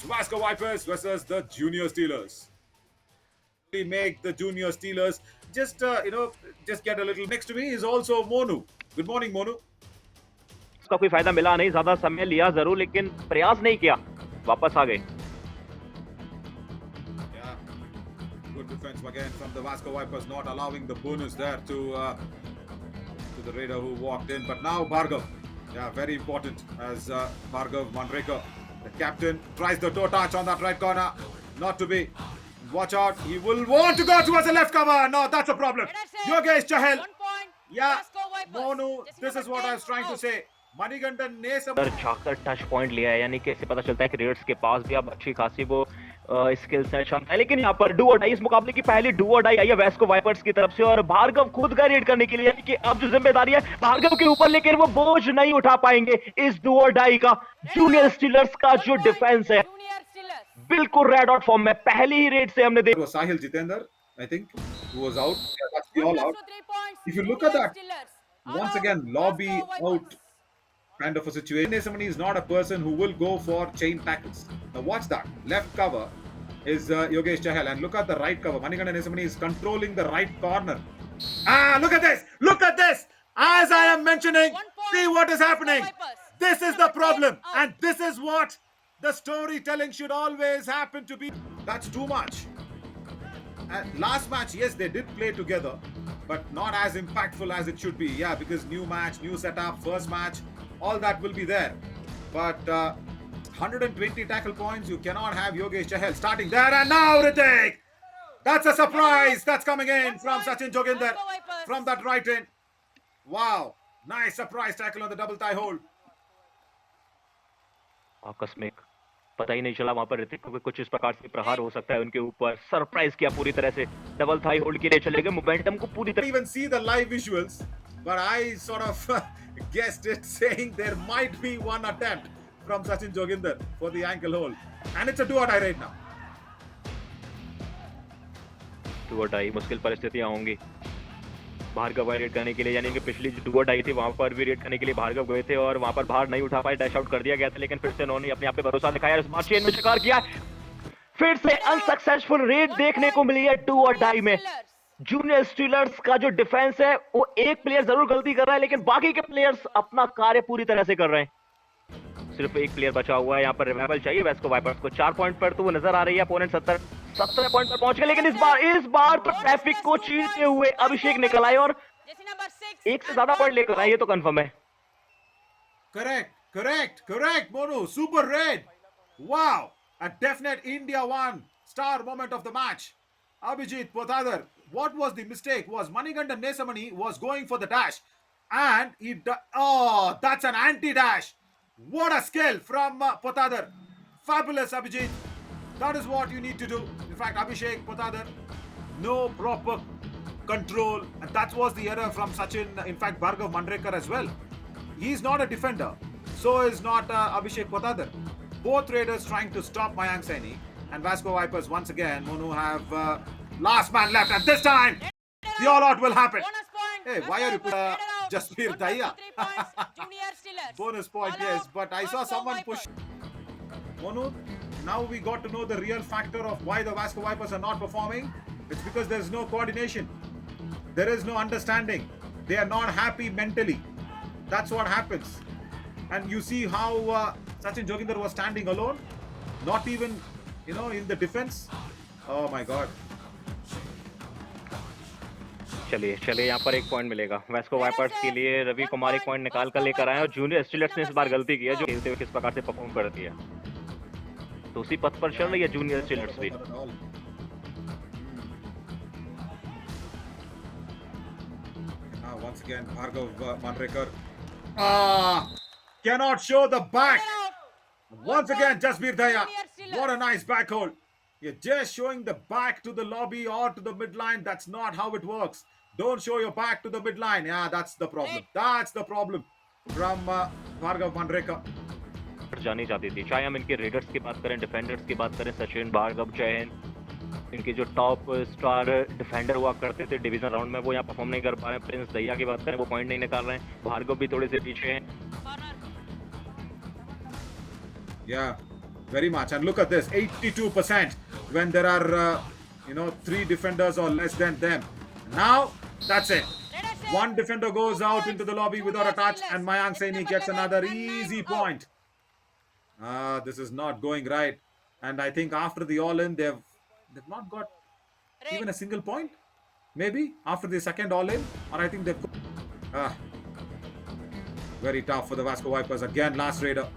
match. Vasco Vipers versus the Junior Steelers. We make the Junior Steelers just get a little. Next to me is also Monu. Good morning, Monu. उसका कोई फायदा मिला नहीं, ज्यादा समय लिया जरूर लेकिन प्रयास नहीं किया, वापस आ गए। Yeah, good defense again from the Vasco Vipers, not allowing the bonus there to the Raider who walked in. But now Bhargav, yeah, very important as Bhargav Manrekar, the captain, tries the toe touch on that right corner. Not to be. Watch out. He will want to go towards the left cover. No, that's a problem. Yogesh Chahal. Yeah, Monu, this is what I was trying to say. मणिकंठन ने जाकर touch point लिया है, यानी कि इससे पता चलता है कि रेडर्स के पास भी अब अच्छी खासी वो स्किल्स है, क्षमता है। लेकिन यहाँ पर डू और डाई, इस मुकाबले की पहली डू और डाई आई है वेस्को वाइपर्स की तरफ से और भार्गव खुद का रेड करने के लिए, यानी कि अब जो जिम्मेदारी है भार्गव के ऊपर, लेकिन वो बोझ नहीं उठा पाएंगे इस डू और डाई का। जूनियर स्टीलर्स का जो डिफेंस है बिल्कुल रेड आउट फॉर्म में, पहली ही रेड से हमने देखा। साहिल Jitendra, I think, who was out. Yeah, that's all out. If you look at that, once again, lobby out kind of a situation. Somebody is not a person who will go for chain tackles. Now watch that. Left cover is Yogesh Chahal, and look at the right cover. Manikandan Nesamani is controlling the right corner. Look at this! Look at this! As I am mentioning, see what is happening. This is the problem, and this is what the storytelling should always happen to be. That's too much. Last match, yes, they did play together, but not as impactful as it should be. Yeah, because new match, new setup, first match, all that will be there. But 120 tackle points, you cannot have Yogesh Chahal starting there. And now Ritik! That's a surprise that's coming in from Sachin Joginder from that right end. Wow, nice surprise tackle on the double thigh hold. आकस्मिक पता ही नहीं चला वहां पर ऋतिक को कुछ इस प्रकार से प्रहार हो सकता है उनके ऊपर। सरप्राइज किया पूरी तरह से, डबल थाई होल्ड के लिए चले गए, मोमेंटम को पूरी तरह। Even see the live visuals, but I sort of guessed it, saying there might be one attempt from Sachin Joginder for the ankle hold, and it's a do or die right now. Do और die मुश्किल परिस्थितियां होंगी Bhargava red करने के लिए, यानी कि पिछली जो डू और डाई थी वहां पर भी रेड करने के लिए भार्गव गए थे और वहां पर भार नहीं उठा पाए, डैश आउट कर दिया गया था, लेकिन फिर से उन्होंने अपने आप पे भरोसा दिखाया, इस बार चेन में शिकार किया। फिर से अनसक्सेसफुल रेड देखने को मिली है डू और डाई में। जूनियर स्टीलर्स का जो डिफेंस है वो एक प्लेयर जरूर गलती कर रहा है, लेकिन बाकी के प्लेयर्स अपना कार्य पूरी तरह से कर रहे हैं। सिर्फ एक प्लेयर बचा हुआ है, यहाँ पर रिवाइवल चाहिए वेस्को वाइपर्स को। 4 पॉइंट पर तो वो नजर आ रही है, अपोनेंट 17 पॉइंट पर पहुंच गए, लेकिन इस बार तो ट्रैफिक को चीरते हुए अभिषेक निकल आए और एक से ज्यादा पॉइंट लेकर आए, ये तो कंफर्म है। Correct, Monu. Super red. Wow, a definite India 1 star moment of the match. Abhijit Potadar. What was the mistake? Was Manikandan Nesamani was going for the dash, and that's an anti-dash. What a skill from Potadar. Fabulous, Abhijit. That is what you need to do. In fact, Abhishek Potadar, no proper control, and that was the error from Sachin. In fact, Bhargav Manrekar as well. He's not a defender. So is not Abhishek Potadar. Both Raiders trying to stop Mayank Saini, and Vasco Vipers once again, Monu, have last man left, and this time the all-out will happen. Hey, why are you Jaspir Daya? Bonus point, yes, but I saw someone push. Monu, now we got to know the real factor of why the Vasco Vipers are not performing. It's because there's no coordination. There is no understanding. They are not happy mentally. That's what happens. And you see how Sachin Joginder was standing alone, not even, in the defense. Oh my God. चलिए यहाँ पर एक point मिलेगा Wesco wipers के लिए। रवि कुमार एक point निकाल कर लेकर आए और जूनियर स्टीलर्स ने इस बार गलती की है, जो खेलते हुए किस प्रकार से परफॉर्म करती है, तो उसी पथ पर चल रही है जूनियर स्टीलर्स भी। Once again, Bhargav Manrekar cannot show the back. Once again, Jaspir Daya. What a nice back hold. You're just showing the back to the lobby or to the midline. That's not how it works. Don't show your back to the midline. Yeah, that's the problem. That's the problem from Bhargav Manrekar. जानी जाती थी, चाहे हम इनके readers की बात करें, defenders की बात करें, सचिन, भार्गव, जयन, इनके जो टॉप स्टार डिफेंडर हुआ करते थे डिवीजन राउंड में, वो यहाँ परफॉर्म नहीं कर पा रहे हैं। प्रिंस दहिया की बात करें, वो पॉइंट नहीं निकाल रहे हैं। भार्गव भी थोड़े से पीछे हैं। Yeah, very much. And look at this, 82% when there are, 3 defenders or less than them. Now, that's it. One defender goes out into the lobby without a touch, and Mayank Saini gets another easy point. This is not going right. And I think after the all-in, they've not got even a single point. Maybe after the second all-in, or I think they've. Very tough for the Vasco Vipers again. Last raider.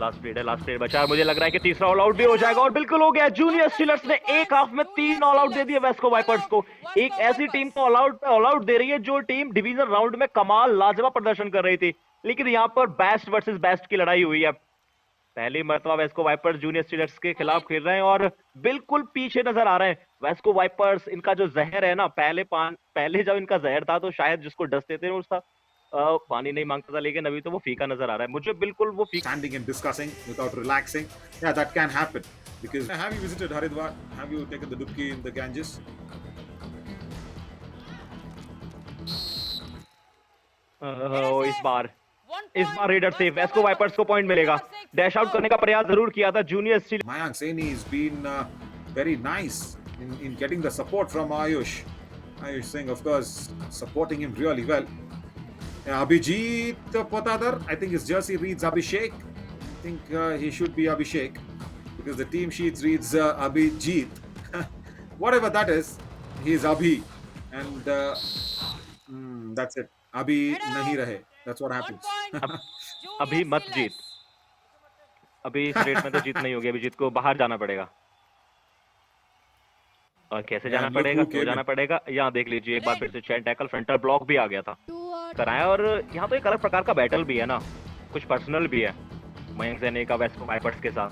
Last red बचा है। मुझे लग रहा है कि तीसरा all out भी हो जाएगा और बिल्कुल हो गया। जूनियर स्टीलर्स ने एक हाफ में 3 ऑल आउट दे दिए वेस्को वाइपर्स को। एक ऐसी टीम को ऑल आउट दे रही है जो टीम डिवीजन राउंड में कमाल लाजवाब प्रदर्शन कर रही थी, लेकिन यहाँ पर बेस्ट वर्सेस बेस्ट की लड़ाई हुई है। पहली मर्तबा वेस्को वाइपर्स जूनियर स्टीलर्स के खिलाफ खेल रहे हैं और बिल्कुल पीछे नजर आ रहे हैं। वेस्को वाइपर्स, इनका जो जहर है ना, पहले जब इनका जहर था तो शायद जिसको डसते थे उसका पानी नहीं मांगता था, लेकिन अभी तो वो फीका नजर आ रहा है। मुझे बिल्कुल वो फीका। Standing and discussing without relaxing. Yeah, that can happen. Because have you visited Haridwar? Have you taken the dubki in the Ganges? इस बार रेडर से वेस्को वाइपर्स को पॉइंट मिलेगा। डैश आउट करने का प्रयास जरूर किया था junior steel. Mayank Saini has been very nice in getting the support from Ayush. Ayush Singh, of course, supporting him really well. Abhijit Potadar, I think his jersey reads Abhishek. I think he should be Abhishek because the team sheets reads Abhijit. Whatever that is, he is Abhi, and that's it. Abhi nahi rahe. That's what happens. अभी मत जीत। अभी इस rate में तो जीत नहीं होगी, अभिजीत को बाहर जाना पड़ेगा। और कैसे जाना पड़ेगा, क्यों जाना पड़ेगा, यहाँ देख लीजिए एक बार फिर से चेन टैकल, फ्रंटल ब्लॉक भी आ गया था कराया। और यहाँ तो एक अलग प्रकार का बैटल भी है ना, कुछ पर्सनल भी है मयंक सैनी का वेस्को वाइपर्स के साथ।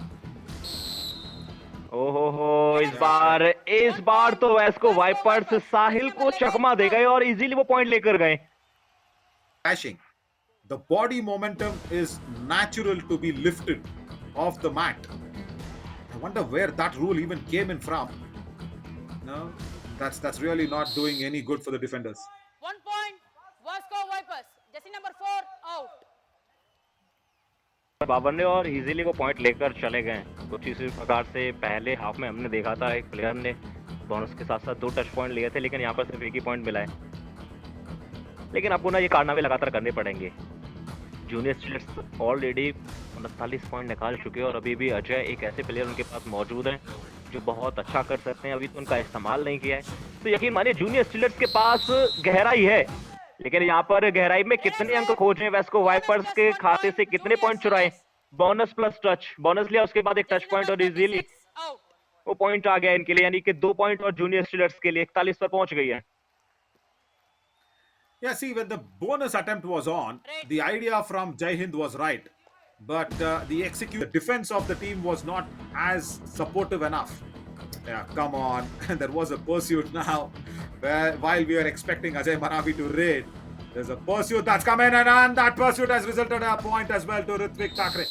ओहो, इस बार तो वेस्को वाइपर्स साहिल को चकमा दे गए और इजीली वो पॉइंट लेकर गए। Crashing. The body momentum is natural to be lifted off the mat. I wonder where that rule even came in from. No, that's really not doing any good for the defenders. 1 point, Vasco Vipers. Jersey number 4 out. Babar ने और easily वो point लेकर चले गए। कुछ इसी प्रकार से पहले हाफ में हमने देखा था एक प्लेयर ने बोनस के साथ साथ 2 टच पॉइंट लिए थे, लेकिन यहाँ पर सिर्फ एक ही पॉइंट मिला है। लेकिन आपको ना ये कारनामे लगातार करने पड़ेंगे। जूनियर स्टीलर्स ऑलरेडी 39 पॉइंट निकाल चुके हैं और अभी भी अजय एक ऐसे प्लेयर उनके पास मौजूद हैं जो बहुत अच्छा कर सकते हैं। अभी तो उनका इस्तेमाल नहीं किया है, तो यकीन मानिए जूनियर स्टीलर्स के पास गहराई है, लेकिन यहाँ पर गहराई में कितने अंक खोजे वेस्को वाइपर्स के खाते से, कितने पॉइंट चुराए। बोनस प्लस टच, बोनस लिया उसके बाद एक टच पॉइंट और इजीली वो पॉइंट आ गया इनके लिए, यानी कि 2 पॉइंट और जूनियर स्टीलर्स के लिए 41 पर पहुंच गई है। Yeah, see, when the bonus attempt was on, the idea from Jai Hind was right. But the defense of the team was not as supportive enough. Yeah, come on. There was a pursuit now. While we are expecting Ajay Maravi to raid, there's a pursuit that's come in, and that pursuit has resulted in a point as well to Ritvik Thakre.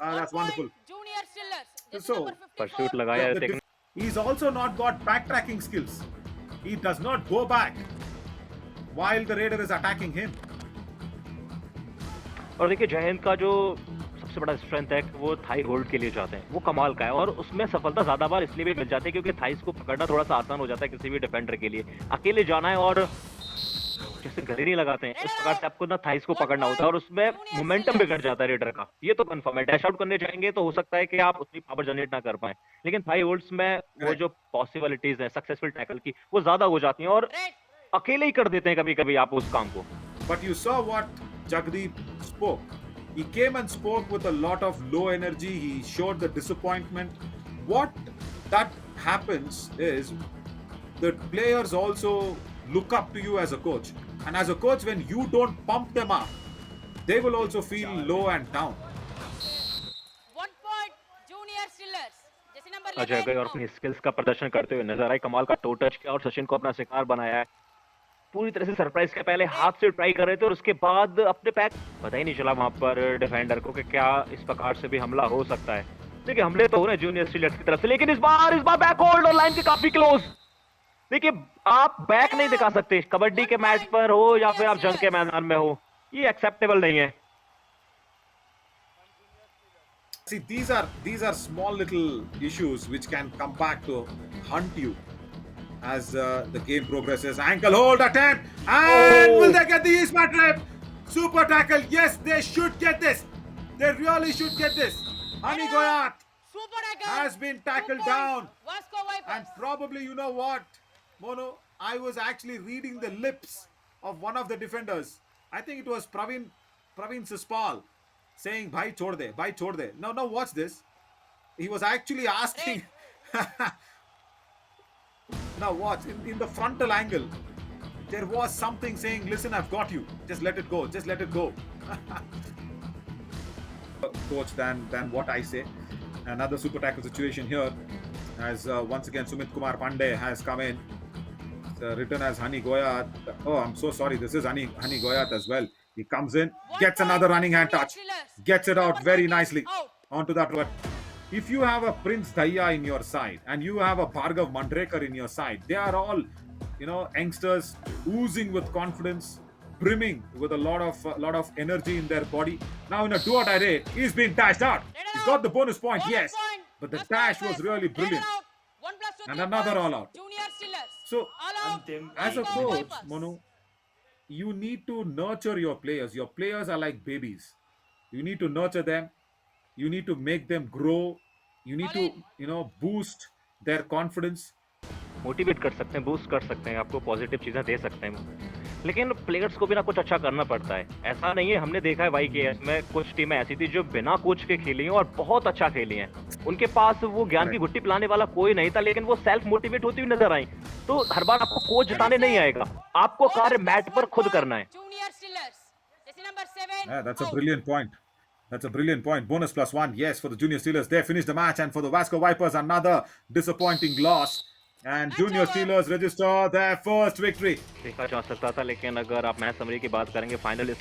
That's wonderful. Junior Steelers. So, pursuit लगाया है, लेकिन he's also not got backtracking skills. He does not go back while the raider is attacking him. और देखिए जय हिंद का जो सबसे बड़ा स्ट्रेंथ है कि वो थाई होल्ड के लिए जाते हैं, वो कमाल का है और उसमें सफलता ज्यादा बार इसलिए भी मिल जाती है क्योंकि थाइस को पकड़ना थोड़ा सा आसान हो जाता है किसी भी डिफेंडर के लिए। अकेले जाना है और जैसे गले नहीं लगाते हैं, इस प्रकार से आपको ना थाइस को पकड़ना होता है और उसमें मोमेंटम बिगड़ जाता है रेडर का। ये तो कंफर्म है। डैश आउट करने जाएंगे तो हो सकता है कि आप उतनी पावर जनरेट ना कर पाए, लेकिन थाई होल्ड्स में वो जो पॉसिबिलिटीज है सक्सेसफुल टैकल की वो ज्यादा हो जाती हैं और अकेले ही कर देते हैं कभी कभी आप उस काम को। But you saw what Jagdeep spoke. He came and spoke with a lot of low energy. He showed the disappointment. What that happens is the players also look up to you as a coach. And as a coach, when you don't pump them up, they will also feel low and down. 1 point, Junior Steelers. Jersey number 11 Ajay गए और अपनी skills का प्रदर्शन करते हुए नजर आए। कमाल का टो टच किया और सचिन को अपना शिकार बनाया है। पूरी तरह से सरप्राइज के पहले हाथ से ट्राई कर रहे थे और उसके बाद अपने पैक पता ही नहीं चला वहां पर डिफेंडर को कि क्या इस प्रकार से भी हमला हो सकता है। देखिए हमले तो हो रहे जूनियर स्टीलर्स की तरफ से, लेकिन इस बार बैक होल्ड और लाइन के काफी क्लोज। देखिए आप बैक नहीं दिखा सकते, कबड्डी के मैच पर हो या फिर आप जंग के मैदान में हो, ये एक्सेप्टेबल नहीं है। See, these are small little issues which can come back to haunt you as the game progresses. Ankle hold attempt, and will they get the Eastman trip? Super tackle. Yes, they should get this. They really should get this. Hani Goyat Super tackle. has been 2 tackled points, down. Vasco Vipers. And probably, you know what, Mono, I was actually reading the lips of one of the defenders. I think it was Praveen Sispal saying, "Bhai chhod de, bhai chhod de." No, watch this. He was actually asking. Now watch in the frontal angle. There was something saying, "Listen, I've got you. Just let it go. Just let it go." Coach than what I say. Another super tackle situation here, as once again Sumit Kumar Pandey has come in. Written as Hani Goyat. Oh, I'm so sorry. This is Hani Goyat as well. He comes in, 1 gets point, another running hand Junior touch, Steelers. gets it out Number very 13 nicely out. onto that. But if you have a Prince Daya in your side and you have a Bhargav Mandrekar in your side, they are all, youngsters oozing with confidence, brimming with a lot of energy in their body. Now in a do-or-die raid, he's been dashed out. He's got the bonus point, Bonus yes, point. but the Vasco dash was Vipers. really Raided brilliant. out. 1 plus 2, And 3 another points. all-out. Junior Steelers. So, All out. as a Vasco coach, Vipers. Monu, you need to nurture your players. Your players are like babies. You need to nurture them. You need to make them grow. You need to, boost their confidence. Motivate कर सकते हैं, boost कर सकते हैं, आपको positive चीज़ें दे सकते हैं, लेकिन प्लेयर्स को भी ना कुछ अच्छा करना पड़ता है। ऐसा नहीं है, हमने देखा है YKS में कुछ टीमें ऐसी थी जो बिना कोच के खेली हैं और बहुत अच्छा खेली हैं। उनके पास वो ज्ञान की गुट्टी पिलाने वाला कोई नहीं था, लेकिन वो सेल्फ मोटिवेट होती हुई नजर आई। तो हर बार आपको कोच जिताने नहीं आएगा, आपको कार्य मैट पर खुद करना है। Junior Steelers. Jersey number 7. Yeah, that's a out. brilliant point. That's a brilliant point. Bonus +1, yes, for the Junior Steelers. They finished the match, and for the Vasco Vipers, another disappointing loss. And Junior Steelers register their first victory. देखा जा सकता था, लेकिन अगर आप match summary की बात करेंगे, फाइनल